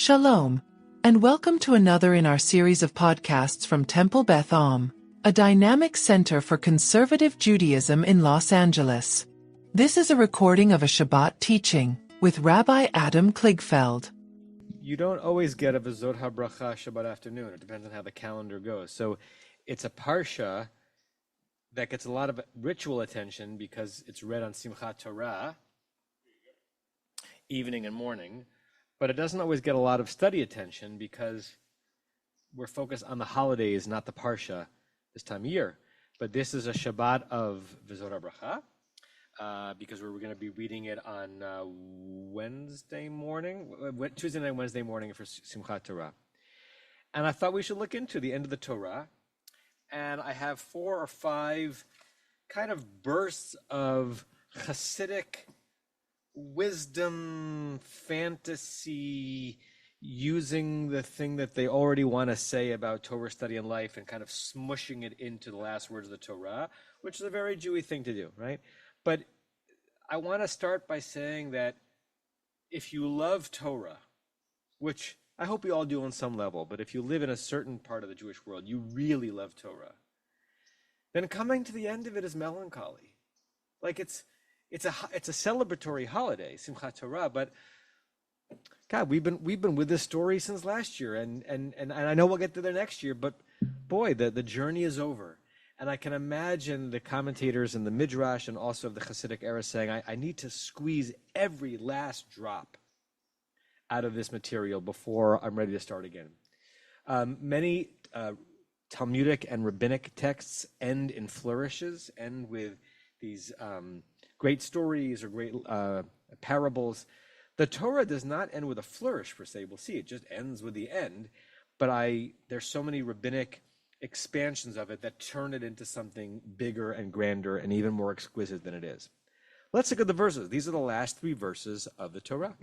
Shalom, and welcome to another in our series of podcasts from Temple Beth, a dynamic center for conservative Judaism in Los Angeles. This is a recording of a Shabbat teaching with Rabbi Adam Kligfeld. You don't always get a V'zot HaBracha Shabbat afternoon. It depends on how the calendar goes. So it's a parsha that gets a lot of ritual attention because it's read on Simchat Torah, evening and morning. But it doesn't always get a lot of study attention because we're focused on the holidays, not the parsha this time of year. But this is a Shabbat of V'zot HaBracha because we're going to be reading it on Tuesday night, Wednesday morning for Simchat Torah. And I thought we should look into the end of the Torah. And I have 4 or 5 kind of bursts of Hasidic wisdom, fantasy, using the thing that they already want to say about Torah study and life and kind of smushing it into the last words of the Torah, which is a very Jewy thing to do, right? But I want to start by saying that if you love Torah, which I hope we all do on some level, but if you live in a certain part of the Jewish world, you really love Torah, then coming to the end of it is melancholy. Like it's a celebratory holiday, Simchat Torah, but God, we've been with this story since last year, and I know we'll get to there next year, but boy, the journey is over. And I can imagine the commentators in the Midrash and also of the Hasidic era saying, I need to squeeze every last drop out of this material before I'm ready to start again. Many Talmudic and rabbinic texts end in flourishes, end with these great stories or great parables. The Torah does not end with a flourish per se. We'll see. It just ends with the end. But there's so many rabbinic expansions of it that turn it into something bigger and grander and even more exquisite than it is. Let's look at the verses. These are the last 3 verses of the Torah.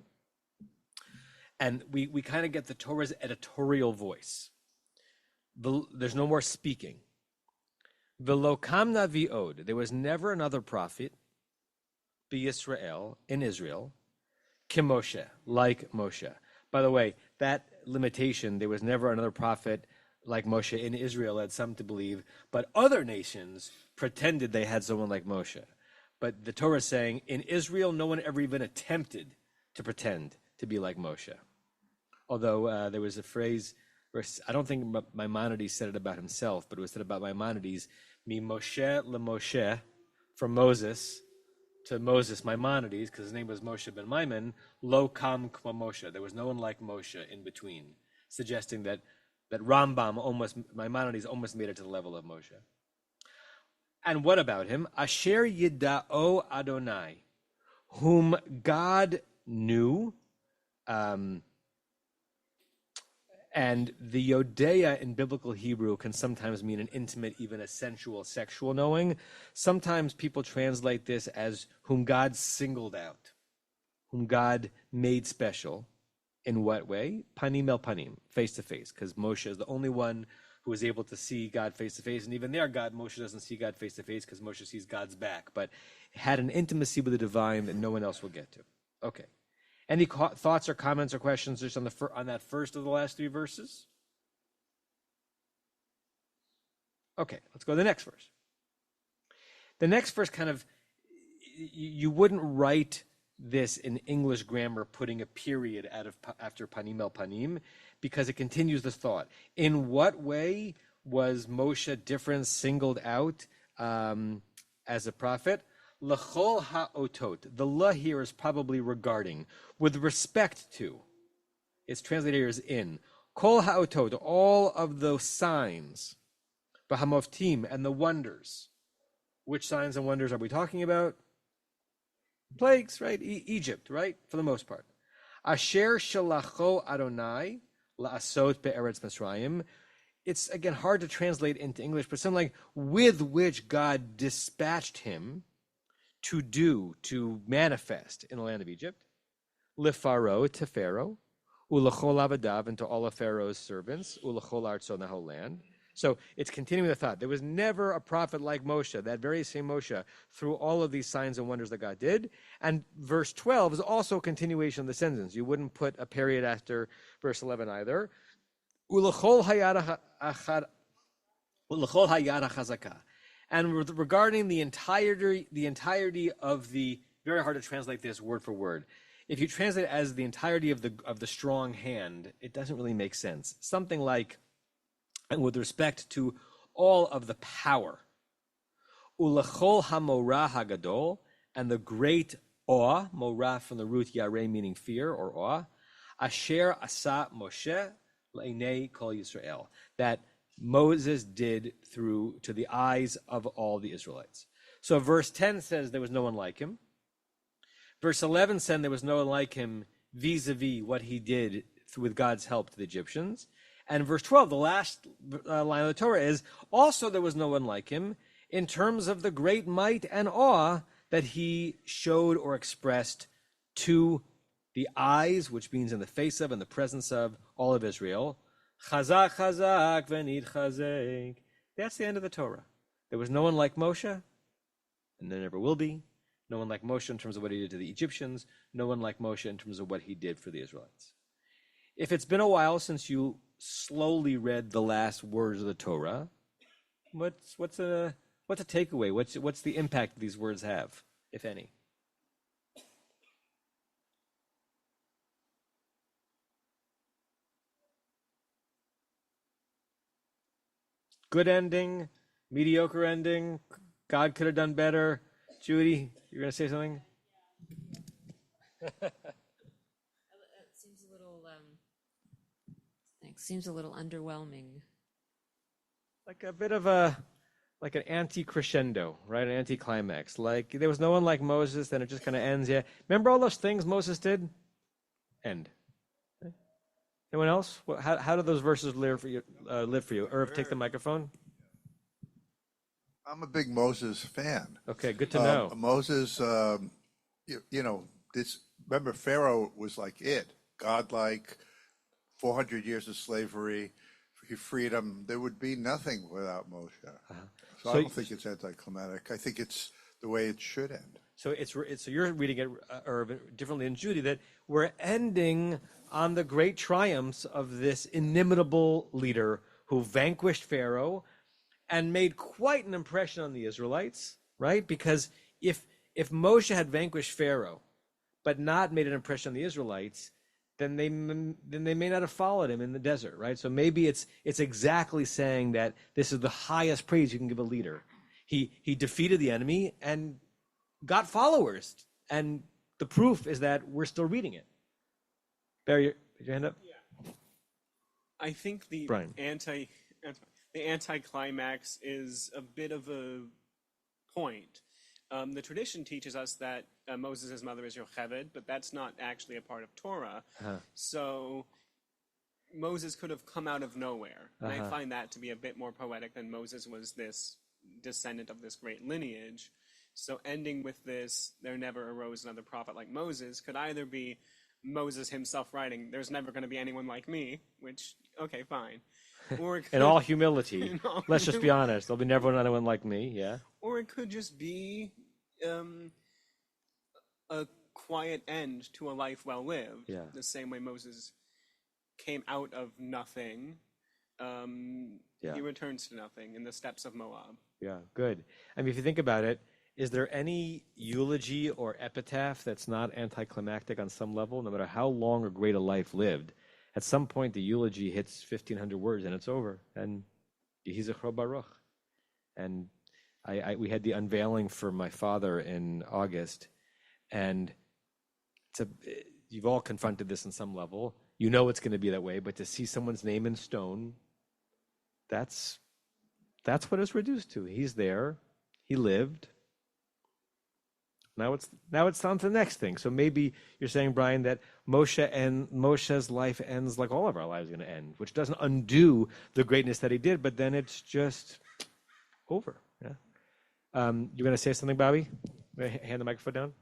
And we kind of get the Torah's editorial voice. There's no more speaking. V'lo kamna v'od. There was never another prophet B'Yisrael, in Israel, Kimoshe, like Moshe. By the way, that limitation, there was never another prophet like Moshe in Israel, led some to believe, but other nations pretended they had someone like Moshe. But the Torah is saying, in Israel, no one ever even attempted to pretend to be like Moshe. Although there was a phrase, where I don't think Maimonides said it about himself, but it was said about Maimonides, Mi Moshe le-Moshe, from Moses to Moses, Maimonides, because his name was Moshe ben Maimon, lo kam kma Moshe. There was no one like Moshe in between, suggesting that Maimonides almost made it to the level of Moshe. And what about him? Asher yida'o Adonai, whom God knew, and the Yodea in biblical Hebrew can sometimes mean an intimate, even a sensual, sexual knowing. Sometimes people translate this as whom God singled out, whom God made special. In what way? Panim el panim, face to face, because Moshe is the only one who is able to see God face to face. And even there, Moshe doesn't see God face to face because Moshe sees God's back, but had an intimacy with the divine that no one else will get to. Okay. Any thoughts or comments or questions just on that first of the last 3 verses? Okay, let's go to the next verse. The next verse kind of, you wouldn't write this in English grammar putting a period after panim el panim because it continues the thought. In what way was Moshe different, singled out as a prophet? L'chol ha'otot. The la here is probably regarding, with respect to. It's translated here as in. Kol ha'otot, all of those signs, b'hamoftim, and the wonders. Which signs and wonders are we talking about? Plagues, right? Egypt, right? For the most part. Asher shalacho Adonai la'asot be'eretz Mitzrayim. It's, again, hard to translate into English, but something like, with which God dispatched him to manifest in the land of Egypt, lefaro, to Pharaoh, ulachol avadav, and to all of Pharaoh's servants, ulachol artso, the whole land. So it's continuing the thought. There was never a prophet like Moshe, that very same Moshe, through all of these signs and wonders that God did. And verse 12 is also a continuation of the sentence. You wouldn't put a period after verse 11 either. Ulechol hayad chazaka. And regarding the entirety of the, very hard to translate this word for word. If you translate it as the entirety of the strong hand, it doesn't really make sense. Something like, and with respect to all of the power, ulechol hamorah hagadol, and the great awe, morah from the root yareh meaning fear or awe, asher asa Moshe le'nei kol Yisrael, that Moses did through to the eyes of all the Israelites. So verse 10 says there was no one like him. Verse 11 said there was no one like him vis-a-vis what he did with God's help to the Egyptians. And verse 12, the last line of the Torah is, also there was no one like him in terms of the great might and awe that he showed or expressed to the eyes, which means in the face of and the presence of all of Israel. Chazak, chazak, v'nid chazek. That's the end of the Torah. There was no one like Moshe, and there never will be. No one like Moshe in terms of what he did to the Egyptians. No one like Moshe in terms of what he did for the Israelites. If it's been a while since you slowly read the last words of the Torah, what's a takeaway? What's the impact these words have, if any? Good ending, mediocre ending, God could have done better. Judy, you're going to say something? It seems a little underwhelming. Like a bit of like an anti-crescendo, right? An anti-climax. Like there was no one like Moses, then it just kind of ends. Yeah. Remember all those things Moses did? End. Okay. Anyone else? How do those verses live for you? Irv, take the microphone. I'm a big Moses fan. Okay, good to know. Moses, remember Pharaoh was like godlike, 400 years of slavery, he freed him. There would be nothing without Moshe. So I don't think it's anticlimactic. I think it's the way it should end. So so you're reading it differently than Judy, that we're ending on the great triumphs of this inimitable leader who vanquished Pharaoh and made quite an impression on the Israelites, right? Because if Moshe had vanquished Pharaoh, but not made an impression on the Israelites, then they may not have followed him in the desert, right? So maybe it's exactly saying that this is the highest praise you can give a leader. He defeated the enemy and got followers, and the proof is that we're still reading it. Barry, put your hand up. Yeah, I think the Brian. The anticlimax is a bit of a point. The tradition teaches us that Moses' mother is Yocheved, but that's not actually a part of Torah. So Moses could have come out of nowhere. And I find that to be a bit more poetic than Moses was this descendant of this great lineage. So ending with this, there never arose another prophet like Moses, could either be Moses himself writing, there's never going to be anyone like me, which, okay, fine. Or it could, in all humility, let's just be honest, there'll be never another one like me, yeah? Or it could just be a quiet end to a life well lived. Yeah. The same way Moses came out of nothing, he returns to nothing in the steppes of Moab. Yeah, good. I mean, if you think about it, is there any eulogy or epitaph that's not anticlimactic on some level, no matter how long or great a life lived? At some point, the eulogy hits 1,500 words and it's over. And Yehi Zichro Baruch. And we had the unveiling for my father in August, and you've all confronted this on some level. You know it's going to be that way, but to see someone's name in stone, that's what it's reduced to. He's there. He lived. Now it's on to the next thing. So maybe you're saying, Brian, that Moshe's life ends like all of our lives are going to end, which doesn't undo the greatness that he did, but then it's just over. Yeah. You're going to say something, Bobby? Hand the microphone down.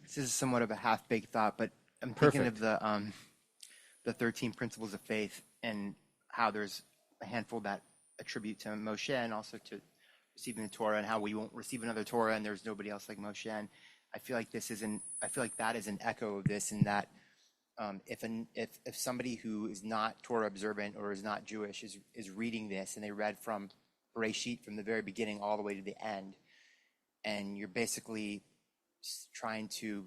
This is somewhat of a half-baked thought, but I'm thinking of the the 13 principles of faith and how there's a handful that attribute to Moshe and also to receiving the Torah, and how we won't receive another Torah and there's nobody else like Moshe. And I feel like that is an echo of this, in that if somebody who is not Torah observant or is not Jewish is reading this, and they read from Bereshit from the very beginning all the way to the end, and you're basically trying to,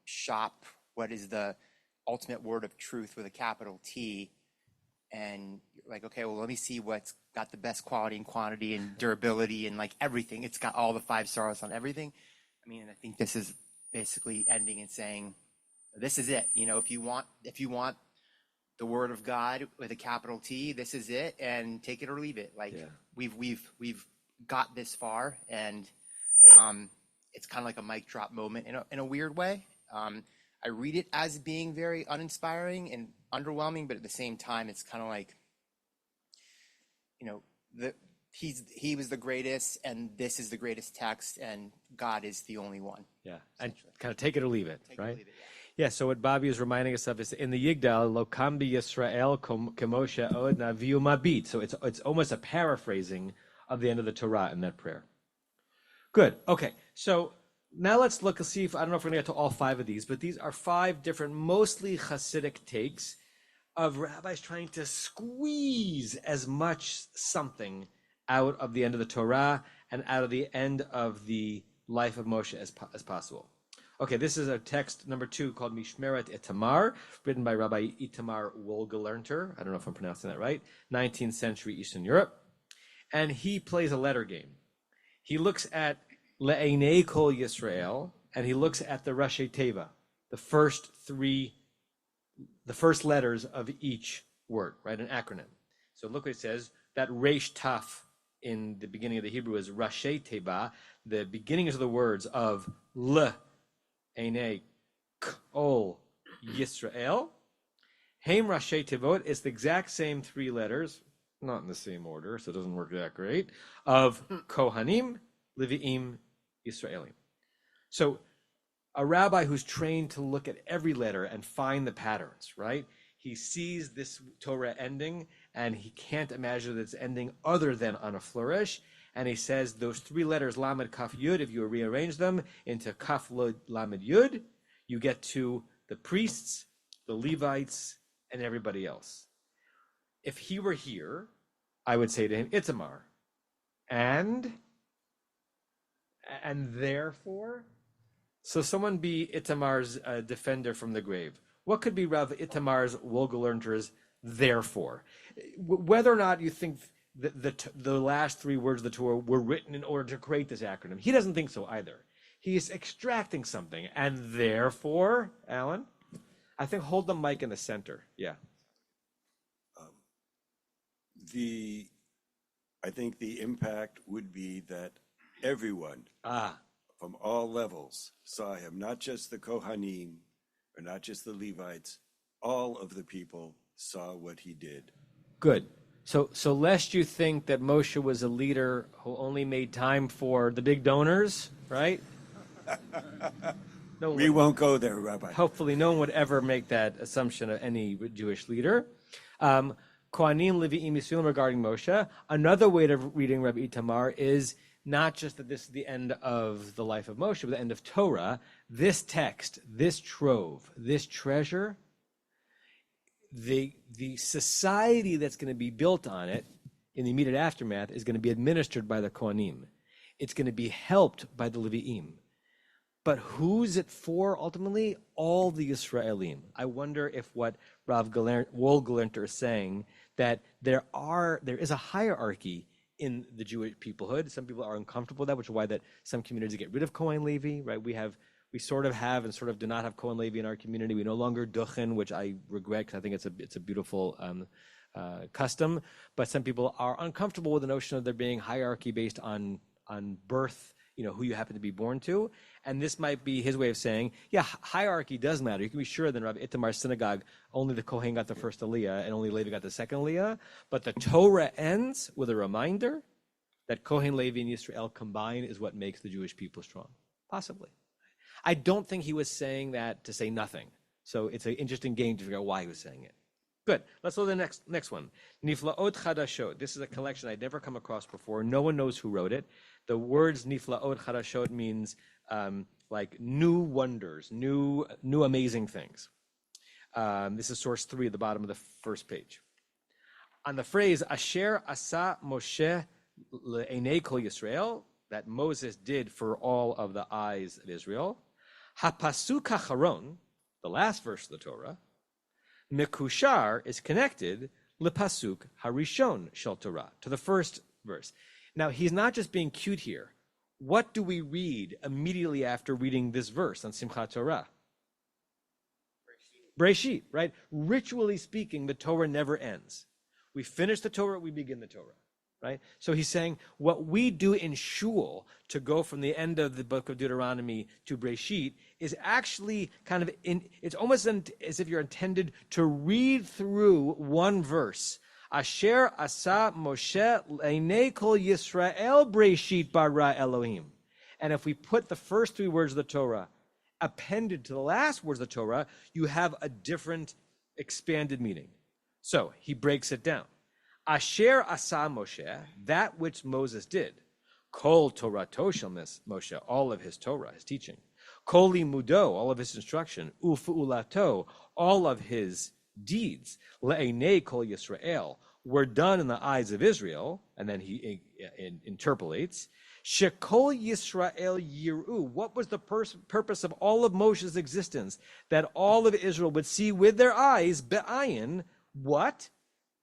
shop what is the ultimate word of truth with a capital T, and you're like, okay, well, let me see what's got the best quality and quantity and durability and like everything. It's got all the 5 stars on everything. I mean, I think this is basically ending and saying, this is it. If you want the word of God with a capital T, this is it, and take it or leave it. Like we've got this far, and it's kind of like a mic drop moment in a weird way. I read it as being very uninspiring and underwhelming, but at the same time, it's kind of like, he was the greatest, and this is the greatest text, and God is the only one. Yeah, and kind of take it or leave it, right? Leave it, Yeah, so what Bobby is reminding us of is in the Yigdal, Lo Kambi Yisrael Kemoshe Od Naviu Mabit. So it's almost a paraphrasing of the end of the Torah in that prayer. Good. Okay, so now let's look and see if, I don't know if we're going to get to all 5 of these, but these are 5 different, mostly Hasidic takes of rabbis trying to squeeze as much something out of the end of the Torah and out of the end of the life of Moshe as possible. Okay, this is a text number 2 called Mishmeret Itamar, written by Rabbi Itamar Wohlgelernter. I don't know if I'm pronouncing that right. 19th century Eastern Europe. And he plays a letter game. He looks at Le'enei Kol Yisrael, and he looks at the Rashi Teva, the first letters of each word, right? An acronym. So look what it says. That Resh Taf in the beginning of the Hebrew is Rashi Teva. The beginnings of the words of Le'enei Kol Yisrael. Heim Rashi Tevot is the exact same 3 letters, not in the same order, so it doesn't work that great, of Kohanim, Levi'im, Yisraelim. So a rabbi who's trained to look at every letter and find the patterns, right? He sees this Torah ending, and he can't imagine that it's ending other than on a flourish. And he says those 3 letters, Lamed, Kaf, Yud, if you rearrange them into Kaf, Lamed, Yud, you get to the priests, the Levites, and everybody else. If he were here, I would say to him, Itamar, and therefore, so someone be Itamar's defender from the grave. What could be Rav Itamar's Wohlgelernter's therefore? Whether or not you think the last 3 words of the Torah were written in order to create this acronym, he doesn't think so either. He is extracting something, and therefore, Alan, I think hold the mic in the center. Yeah. I think the impact would be that everyone from all levels saw him, not just the Kohanim or not just the Levites, all of the people saw what he did. Good. So lest you think that Moshe was a leader who only made time for the big donors, right? We won't go there, Rabbi. Hopefully no one would ever make that assumption of any Jewish leader. Kohanim, Levi'im, Yisraelim regarding Moshe. Another way of reading Rabbi Itamar is not just that this is the end of the life of Moshe, but the end of Torah. This text, this trove, this treasure, the society that's going to be built on it in the immediate aftermath is going to be administered by the Kohanim. It's going to be helped by the Levi'im. But who's it for ultimately? All the Yisraelim. I wonder if what Rav Wohlgelernter is saying, that there is a hierarchy in the Jewish peoplehood. Some people are uncomfortable with that, which is why that some communities get rid of Kohen Levi, right? We sort of have and sort of do not have Kohen Levi in our community. We no longer duchen, which I regret because I think it's a beautiful custom. But some people are uncomfortable with the notion of there being hierarchy based on birth, who you happen to be born to. And this might be his way of saying, yeah, hierarchy does matter. You can be sure that in Rabbi Itamar's synagogue, only the Kohen got the first Aliyah and only Levi got the second Aliyah. But the Torah ends with a reminder that Kohen, Levi, and Yisrael combined is what makes the Jewish people strong. Possibly. I don't think he was saying that to say nothing. So it's an interesting game to figure out why he was saying it. Good. Let's look at the next one. Niflaot Chadashot. This is a collection I'd never come across before. No one knows who wrote it. The words Niflaot Chadashot means like new wonders, new amazing things. This is source 3 at the bottom of the first page. On the phrase Asher Asa Moshe Le'enei Kol Yisrael, that Moses did for all of the eyes of Israel, Hapasuk Hacharon, the last verse of the Torah, Mekushar is connected Lepasuk Harishon Shel Torah, to the first verse. Now, he's not just being cute here. What do we read immediately after reading this verse on Simchat Torah? Breshit, right? Ritually speaking, the Torah never ends. We finish the Torah, we begin the Torah, right? So he's saying what we do in shul to go from the end of the book of Deuteronomy to Breshit is actually kind of, it's almost as if you're intended to read through one verse. Asher asa Moshe le'enei kol Yisrael Breshit bara Elohim. And if we put the first 3 words of the Torah appended to the last words of the Torah, you have a different expanded meaning. So he breaks it down. Asher asa Moshe, that which Moses did. Kol Torato shel Moshe, all of his Torah, his teaching. Kol limudo, all of his instruction. Ufu'ulato, all of his deeds. Le'enei kol Yisrael, were done in the eyes of Israel. And then he interpolates. Shekol Yisrael yiru. What was the purpose of all of Moshe's existence? That all of Israel would see with their eyes, be'ayin, what?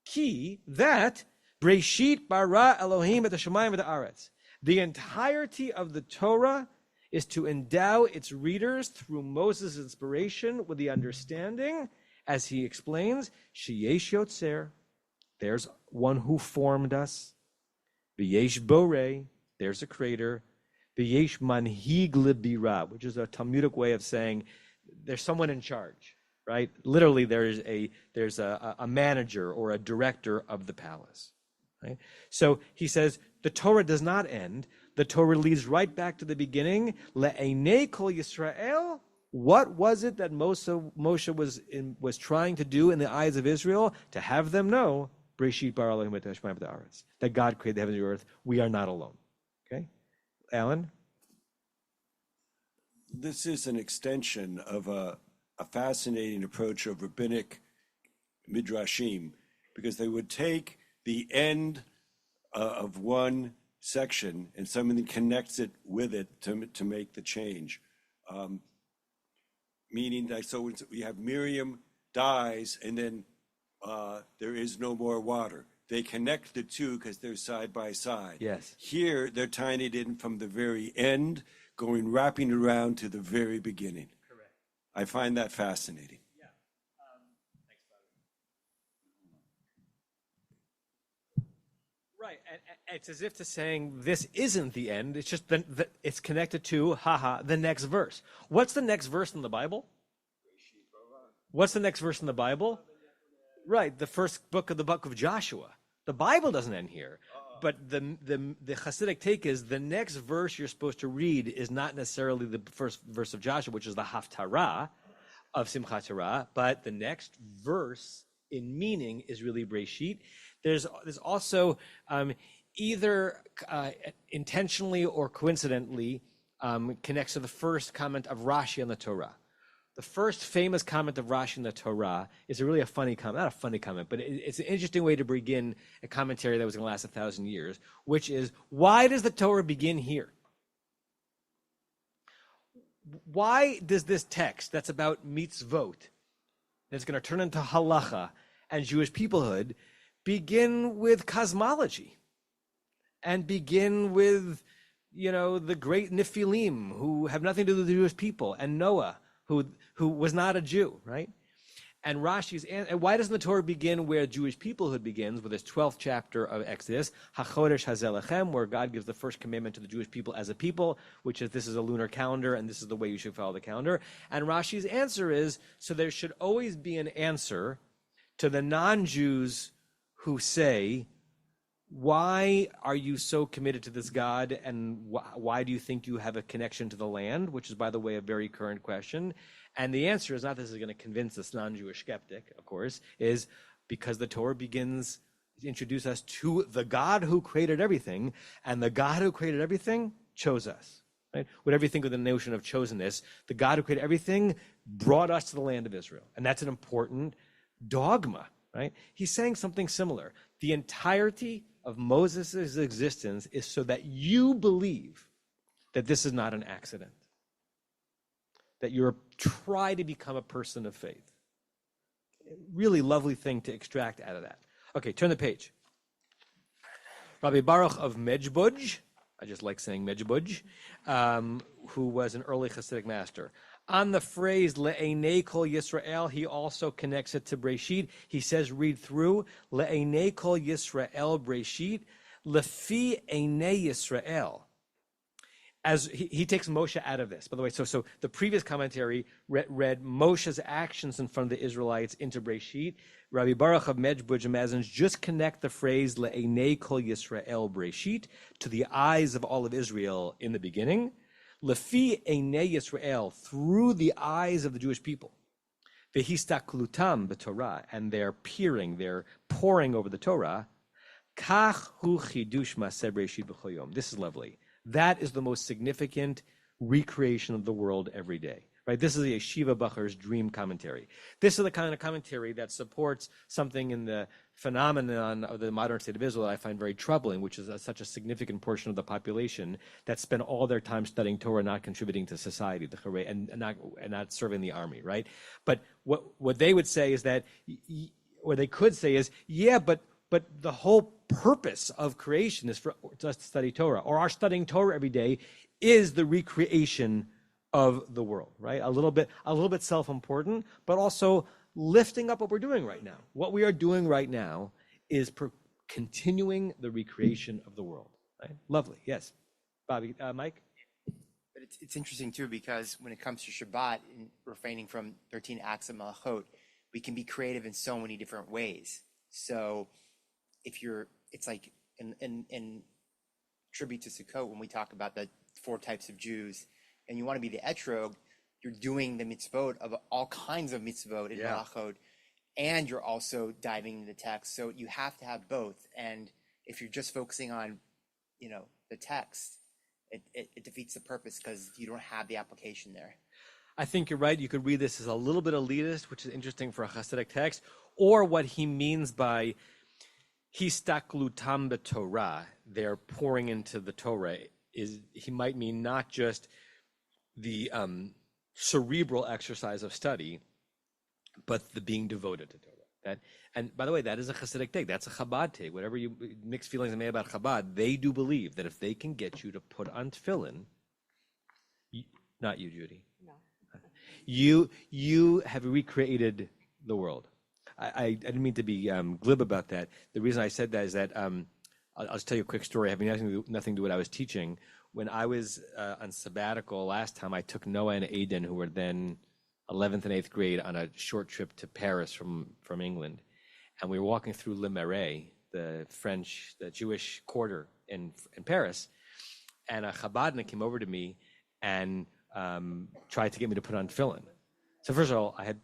Ki, that, Breshit bara Elohim et hashamayim et haaretz. The entirety of the Torah is to endow its readers through Moses' inspiration with the understanding, as he explains, sheyesh yotzer, there's one who formed us, v'yesh borei, there's a creator, v'yesh manhig libira, which is a Talmudic way of saying there's someone in charge. Right? Literally, there's a manager or a director of the palace. Right? So he says the Torah does not end. The Torah leads right back to the beginning. Le'enei kol Yisrael. What was it that Moshe was trying to do in the eyes of Israel? To have them know, Breshit bara Elohim et hashamayim et haaretz, that God created the heavens and the earth. We are not alone. Okay, Alan. This is an extension of a fascinating approach of rabbinic midrashim, because they would take the end of one section and something connects it with it to make the change. Meaning that, so we have Miriam dies and then there is no more water. They connect the two because they're side by side. Yes. Here, they're tying it in from the very end, wrapping around to the very beginning. I find that fascinating. Yeah. Thanks, Bobby. Right, and it's as if to saying this isn't the end. It's just it's connected to the next verse. What's the next verse in the Bible? What's the next verse in the Bible? Right, the first book of Joshua. The Bible doesn't end here. But the Hasidic take is the next verse you're supposed to read is not necessarily the first verse of Joshua, which is the Haftarah of Simchat Torah, but the next verse in meaning is really Breshit. There's also either intentionally or coincidentally connects to the first comment of Rashi on the Torah. The first famous comment of Rashi in the Torah is really a funny comment, not a funny comment, but it's an interesting way to begin a commentary that was going to last 1,000 years, which is, why does the Torah begin here? Why does this text that's about mitzvot, that's going to turn into halacha and Jewish peoplehood, begin with cosmology and begin with, the great Nephilim who have nothing to do with the Jewish people, and Noah, who was not a Jew, right? And Rashi's, and why doesn't the Torah begin where Jewish peoplehood begins, with this 12th chapter of Exodus, HaChodesh HaZelechem, where God gives the first commandment to the Jewish people as a people, which is this is a lunar calendar and this is the way you should follow the calendar. And Rashi's answer is, so there should always be an answer to the non-Jews who say, why are you so committed to this God, and why do you think you have a connection to the land, which is, by the way, a very current question. And the answer is not this is going to convince this non-Jewish skeptic, of course, is because the Torah begins to introduce us to the God who created everything, and the God who created everything chose us. Right? Whatever you think of the notion of chosenness, the God who created everything brought us to the land of Israel. And that's an important dogma, right? He's saying something similar. The entirety of Moses' existence is so that you believe that this is not an accident, that you're trying to become a person of faith. Really lovely thing to extract out of that. Okay, turn the page. Rabbi Baruch of Mejbuj, I just like saying Mejbuj, who was an early Hasidic master. On the phrase Le'enei Kol Yisrael, he also connects it to Breshit. He says, read through, Le'enei Kol Yisrael Breshit, Lefi Einei Yisrael. As he takes Moshe out of this. By the way, so the previous commentary read Moshe's actions in front of the Israelites into Breshit. Rabbi Baruch of Mejbuj imagines just connect the phrase Le'enei Kol Yisrael Breshit to the eyes of all of Israel in the beginning. Lefi Einei Yisrael, through the eyes of the Jewish people. Vehistaklutam b'Torah, and they're peering, they're poring over the Torah. Kach hu chidush ma'aseh Breshit b'chol yom. This is lovely. That is the most significant recreation of the world every day. Right? This is the Yeshiva Bacher's dream commentary. This is the kind of commentary that supports something in the phenomenon of the modern state of Israel that I find very troubling, which is such a significant portion of the population that spend all their time studying Torah, not contributing to society, and not serving the army, right? But what they would say is that, or they could say is, yeah, but the whole purpose of creation is for us to study Torah, or our studying Torah every day is the recreation of the world, right? A little bit self-important, but also lifting up what we're doing right now. What we are doing right now is continuing the recreation of the world, right? Lovely, yes. Bobby, Mike? But it's interesting too, because when it comes to Shabbat and refraining from 13 acts of Malachot, we can be creative in so many different ways. So it's like in tribute to Sukkot, when we talk about the 4 types of Jews, and you want to be the etrog, you're doing the mitzvot of all kinds of mitzvot in Malachot, and you're also diving into the text. So you have to have both. And if you're just focusing on, the text, it defeats the purpose because you don't have the application there. I think you're right. You could read this as a little bit elitist, which is interesting for a Hasidic text, or what he means by histaklutam b'Torah, they're pouring into the Torah, is he might mean not just the cerebral exercise of study, but the being devoted to Torah. And by the way, that is a Hasidic take. That's a Chabad take. Whatever you mixed feelings may have about Chabad, they do believe that if they can get you to put on tefillin, not you, Judy. No. You have recreated the world. I didn't mean to be glib about that. The reason I said that is that I'll just tell you a quick story having nothing to do with what I was teaching. When I was on sabbatical last time, I took Noah and Aiden, who were then 11th and 8th grade, on a short trip to Paris from England. And we were walking through Le Marais, the Jewish quarter in Paris. And a Chabadnik came over to me and tried to get me to put on tefillin. So first of all, I had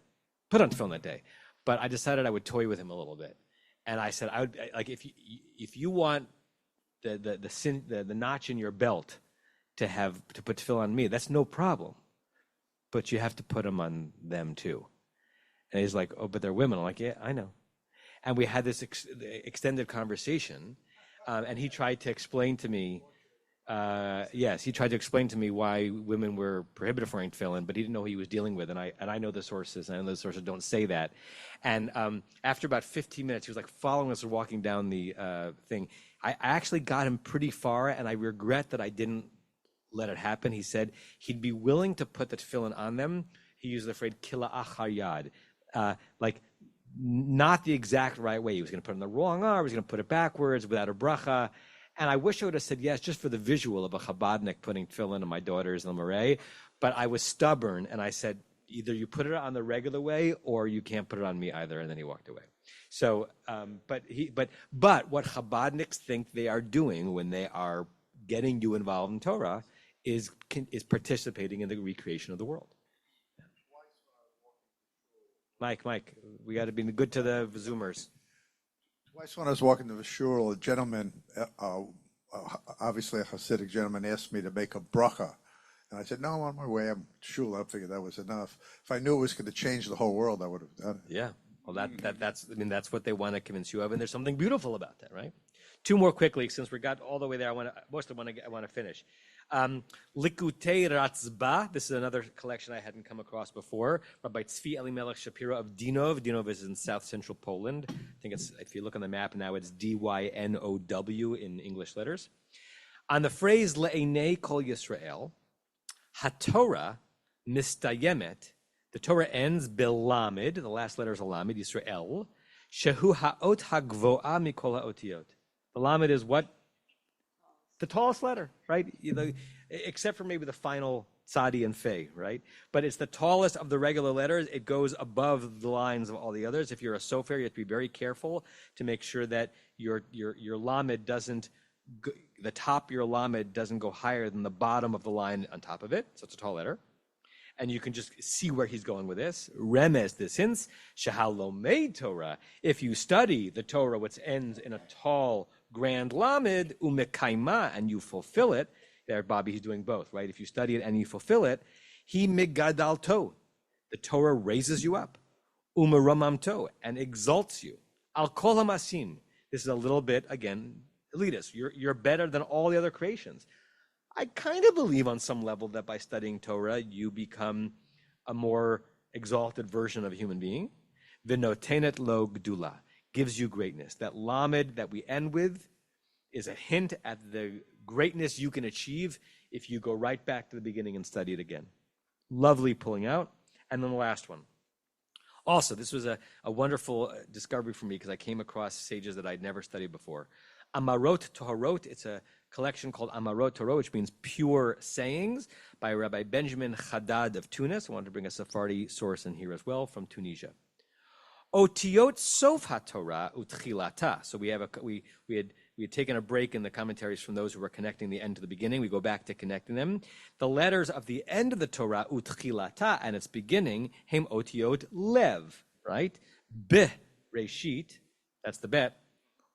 put on tefillin that day, but I decided I would toy with him a little bit. And I said, I would like if you want the notch in your belt to put tefillin on me, that's no problem, but you have to put them on them too. And he's like, oh, but they're women. I'm like, yeah, I know. And we had this extended conversation, and he tried to explain to me, why women were prohibited from wearing tefillin, but he didn't know who he was dealing with. And I know the sources, and I know the sources don't say that. And after about 15 minutes, he was like following us, walking down the thing. I actually got him pretty far, and I regret that I didn't let it happen. He said he'd be willing to put the tefillin on them. He used the phrase kila achar yad, like not the exact right way. He was going to put it on the wrong arm. He was going to put it backwards without a bracha. And I wish I would have said yes, just for the visual of a Chabadnik putting tefillin on my daughters in the Marais. But I was stubborn, and I said, either you put it on the regular way, or you can't put it on me either. And then he walked away. So, but what Chabadniks think they are doing when they are getting you involved in Torah is participating in the recreation of the world. Mike, we got to be good to the Zoomers. Twice when I was walking to the shul, a gentleman, obviously a Hasidic gentleman, asked me to make a bracha. And I said, no, I'm on my way. I'm shul. I figured that was enough. If I knew it was going to change the whole world, I would have done it. Yeah. Well, that's what they want to convince you of, and there's something beautiful about that, right? Two more quickly, since we got all the way there. I want to finish. Likutei Ratzba. This is another collection I hadn't come across before. Rabbi Tzvi Elimelech Shapiro of Dynov. Dynov is in south central Poland. I think it's, if you look on the map now, it's Dynow in English letters. On the phrase Le'enei Kol Yisrael, HaTorah Mistayemet. The Torah ends Bilamid. The last letter is a Lamed, Yisrael. Shehu Ha'ot HaGvo'a Mikol HaOtiot. The Lamed is what? The tallest letter, right? Except for maybe the final Tzadi and Fei, right? But it's the tallest of the regular letters. It goes above the lines of all the others. If you're a sofer, you have to be very careful to make sure that your Lamed doesn't, the top of your Lamed doesn't go higher than the bottom of the line on top of it. So it's a tall letter. And you can just see where he's going with this. Remes, this hints, Shahalomed Torah. If you study the Torah, which ends in a tall, grand lamed, umekaima, and you fulfill it. There, Bobby, he's doing both, right? If you study it and you fulfill it, he migadalto. The Torah raises you up. Umaramamto, and exalts you. Al kol hamasim. This is a little bit, again, elitist. You're better than all the other creations. I kind of believe on some level that by studying Torah, you become a more exalted version of a human being. V'notenet lo gdula, gives you greatness. That lamed that we end with is a hint at the greatness you can achieve if you go right back to the beginning and study it again. Lovely pulling out. And then the last one. Also, this was a wonderful discovery for me because I came across sages that I'd never studied before. Amarot Toharot, it's a collection called Amarot Torah, which means pure sayings, by Rabbi Benjamin Haddad of Tunis. I wanted to bring a Sephardi source in here as well from Tunisia. Otiot Sof HaTorah Utchilata. So we had taken a break in the commentaries from those who were connecting the end to the beginning. We go back to connecting them. The letters of the end of the Torah, Utchilata, and its beginning, Hem Otiot Lev, right? Beh Reshit, that's the bet.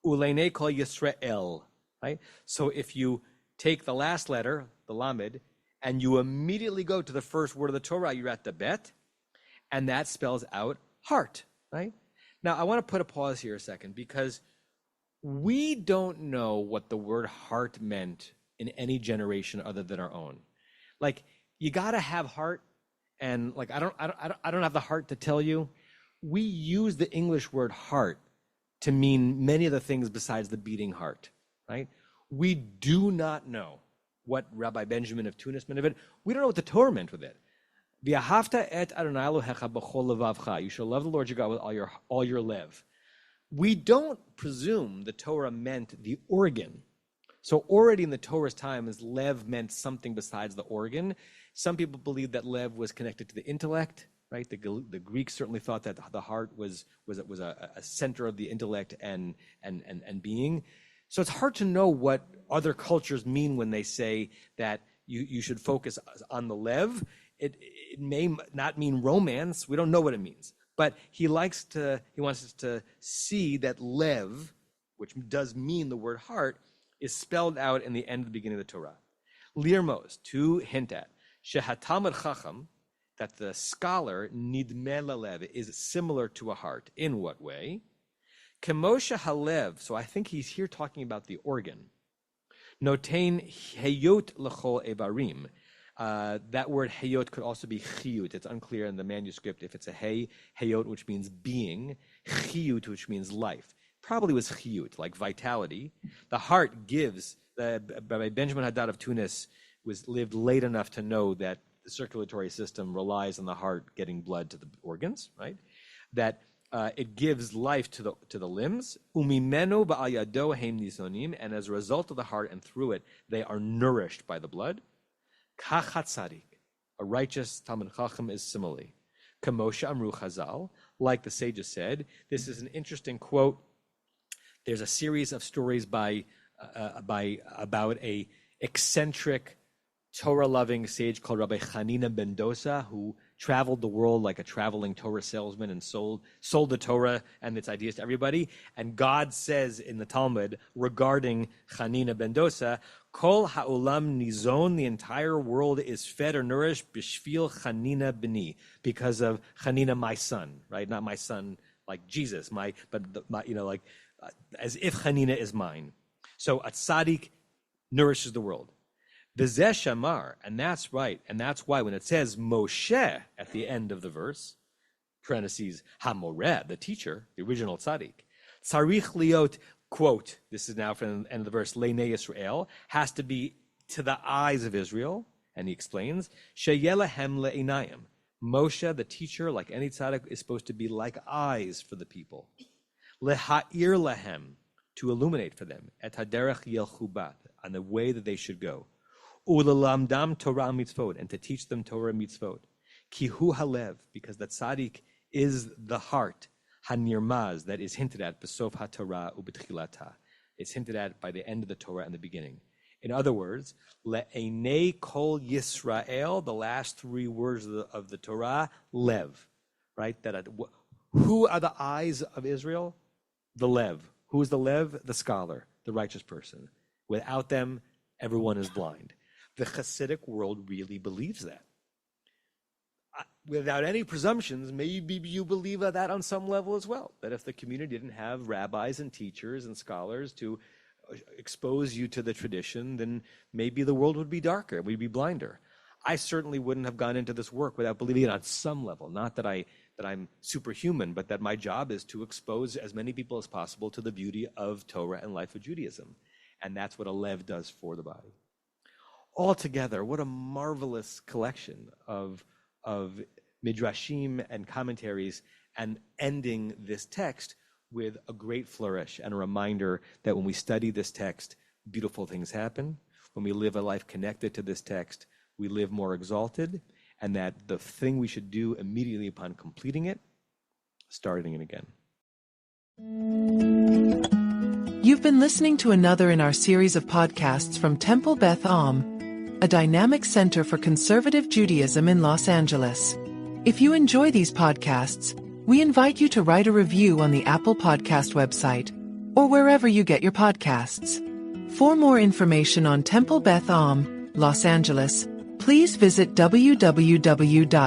Uleinei Kol Yisrael, right? So if you take the last letter, the Lamed, and you immediately go to the first word of the Torah, you're at the bet, and that spells out heart, right? Now, I want to put a pause here a second because we don't know what the word heart meant in any generation other than our own. Like, you got to have heart, and like I don't have the heart to tell you. We use the English word heart to mean many of the things besides the beating heart, right? We do not know what Rabbi Benjamin of Tunis meant of it. We don't know what the Torah meant with it. V'ahavta et Adonai Elohecha b'chol levavcha. You shall love the Lord your God with all your lev. We don't presume the Torah meant the organ. So already in the Torah's time, as lev meant something besides the organ. Some people believe that lev was connected to the intellect, right? The Greeks certainly thought that the heart was a center of the intellect and being. So it's hard to know what other cultures mean when they say that you should focus on the lev. It may not mean romance. We don't know what it means. But he wants us to see that lev, which does mean the word heart, is spelled out in the end of the beginning of the Torah. Lirmos, to hint at, shehatamid chacham, that the scholar nidmeh lalev is similar to a heart. In what way? Kemosha halev, so I think he's here talking about the organ. Notain heyot lechol evarim. That word heyot could also be chiyut. It's unclear in the manuscript if it's a heyot, which means being, chiyut, which means life. Probably was chiyut, like vitality. The heart gives. Rabbi Benjamin Haddad of Tunis lived late enough to know that the circulatory system relies on the heart getting blood to the organs, right? That it gives life to the limbs. Umimeno ba'ayado heim nisonim, and as a result of the heart and through it, they are nourished by the blood. Kachat tzadik, a righteous Talmid Chacham is similarly. Kamosha Amru Chazal, like the sages said. This is an interesting quote. There's a series of stories about a eccentric Torah-loving sage called Rabbi Hanina ben Dosa, who traveled the world like a traveling Torah salesman and sold the Torah and its ideas to everybody. And God says in the Talmud regarding Hanina ben Dosa, Kol ha'olam nizon, the entire world is fed or nourished, bishvil Hanina b'ni, because of Hanina, my son, right? Not my son like Jesus, as if Hanina is mine. So a tzaddik nourishes the world. V'zeh shamar, and that's right, and that's why when it says Moshe at the end of the verse, parentheses, HaMoreh, the teacher, the original tzaddik, tzarich liot, quote, this is now from the end of the verse, Leinei Yisrael, has to be to the eyes of Israel, and he explains, Sheyelahem le'einayim. Moshe, the teacher, like any tzaddik, is supposed to be like eyes for the people. Leha'ir lahem, to illuminate for them, et haderech yelchubat, on the way that they should go. Ulalamdam Torah mitzvot, and to teach them Torah mitzvot. Kihu halev, because the tzaddik is the heart, hanirmaz, that is hinted at, besof haTorah ubetchilata. It's hinted at by the end of the Torah and the beginning. In other words, le'enei kol Yisrael, the last three words of the Torah, lev, right? Who are the eyes of Israel? The lev. Who is the lev? The scholar, the righteous person. Without them, everyone is blind. The Hasidic world really believes that. Without any presumptions, maybe you believe that on some level as well, that if the community didn't have rabbis and teachers and scholars to expose you to the tradition, then maybe the world would be darker, we'd be blinder. I certainly wouldn't have gone into this work without believing it on some level. Not that I'm superhuman, but that my job is to expose as many people as possible to the beauty of Torah and life of Judaism. And that's what a lev does for the body. Altogether, what a marvelous collection of midrashim and commentaries, and ending this text with a great flourish and a reminder that when we study this text, beautiful things happen. When we live a life connected to this text, we live more exalted, and that the thing we should do immediately upon completing it, starting it again. You've been listening to another in our series of podcasts from Temple Beth Am, a dynamic center for conservative Judaism in Los Angeles. If you enjoy these podcasts, we invite you to write a review on the Apple Podcast website or wherever you get your podcasts. For more information on Temple Beth Am, Los Angeles, please visit www.tbala.org.